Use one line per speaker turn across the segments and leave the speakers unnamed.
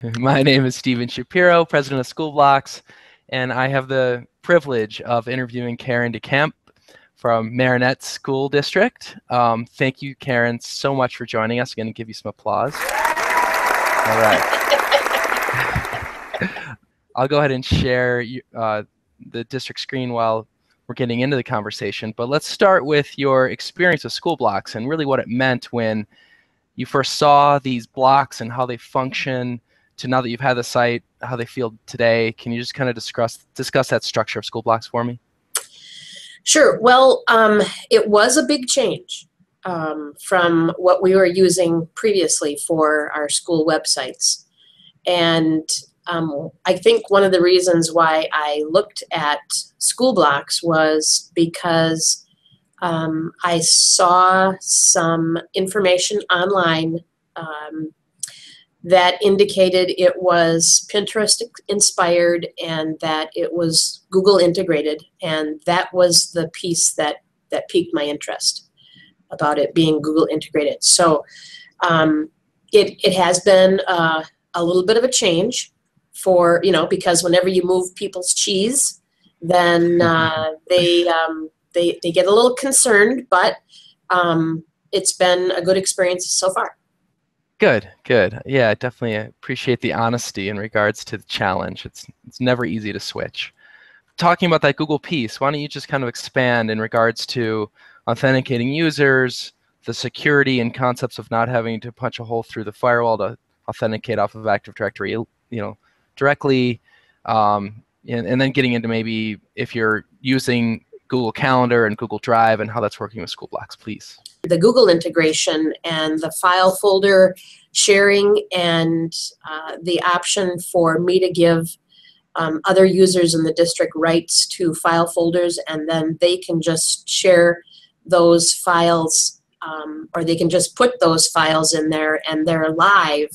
My name is Steven Shapiro, president of School Blocks, and I have the privilege of interviewing Keran DeCamp from Marinette School District. Thank you, Keran, so much for joining us. I'm going to give you some applause. All right. I'll go ahead and share the district screen while we're getting into the conversation, but let's start with your experience with School Blocks and really what it meant when you first saw these blocks and how they function to now that you've had the site, how they feel today. Can you just kind of discuss that structure of School Blocks for me?
Sure. Well, it was a big change from what we were using previously for our school websites. And I think one of the reasons why I looked at School Blocks was because I saw some information online that indicated it was Pinterest inspired and that it was Google integrated, and that was the piece that piqued my interest about it being Google integrated. So it has been a little bit of a change for, because whenever you move people's cheese, then they get a little concerned, but it's been a good experience so far.
Good, good. Yeah, I definitely appreciate the honesty in regards to the challenge. It's never easy to switch. Talking about that Google piece, why don't you just kind of expand in regards to authenticating users, the security and concepts of not having to punch a hole through the firewall to authenticate off of Active Directory, directly, and then getting into maybe if you're using Google Calendar and Google Drive and how that's working with School Blocks, please.
The Google integration and the file folder sharing and the option for me to give other users in the district rights to file folders, and then they can just share those files or they can just put those files in there and they're live,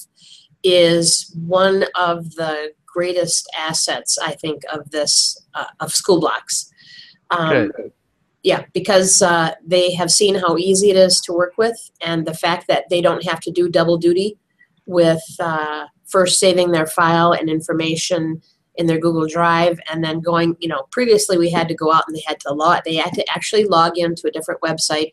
is one of the greatest assets, I think, of this of School Blocks. Yeah, because they have seen how easy it is to work with, and the fact that they don't have to do double duty with first saving their file and information in their Google Drive and then going, previously we had to go out and they had to actually log into a different website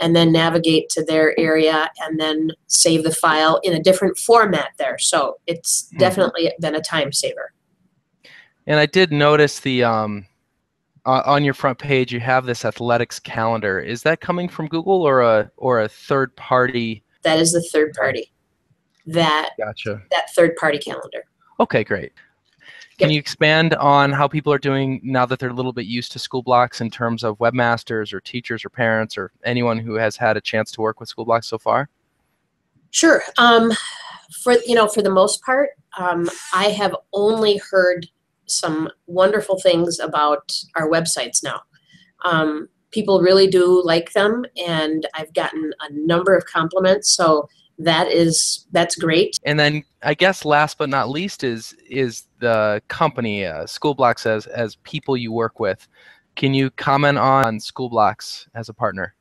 and then navigate to their area and then save the file in a different format there. So it's definitely been a time saver.
And I did notice the on your front page, you have this athletics calendar. Is that coming from Google or a third party?
That is the third party.
Gotcha.
That third party calendar.
Okay, great. Can you expand on how people are doing now that they're a little bit used to School Blocks in terms of webmasters or teachers or parents or anyone who has had a chance to work with School Blocks so far?
Sure. For the most part, I have only heard some wonderful things about our websites now. People really do like them, and I've gotten a number of compliments, so that's great.
And then I guess last but not least is the company, School Blocks, as people you work with. Can you comment on School Blocks as a partner?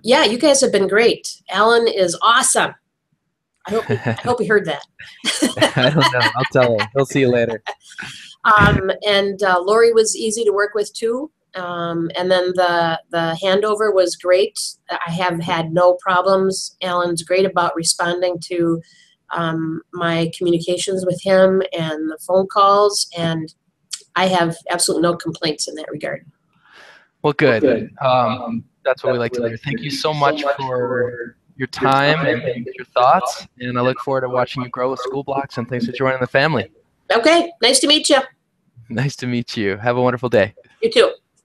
Yeah, you guys have been great. Alan is awesome. I hope he heard that.
I don't know. I'll tell him. He'll see you later.
And Lori was easy to work with too. And then the handover was great. I have had no problems. Alan's great about responding to my communications with him and the phone calls, and I have absolutely no complaints in that regard.
Well, good. That's what we like to hear. Thank you so much for your time and your thoughts, and I look forward to watching you grow with School Blocks, and thanks for joining the family.
Okay, nice to meet you.
Nice to meet you. Have a wonderful day.
You too.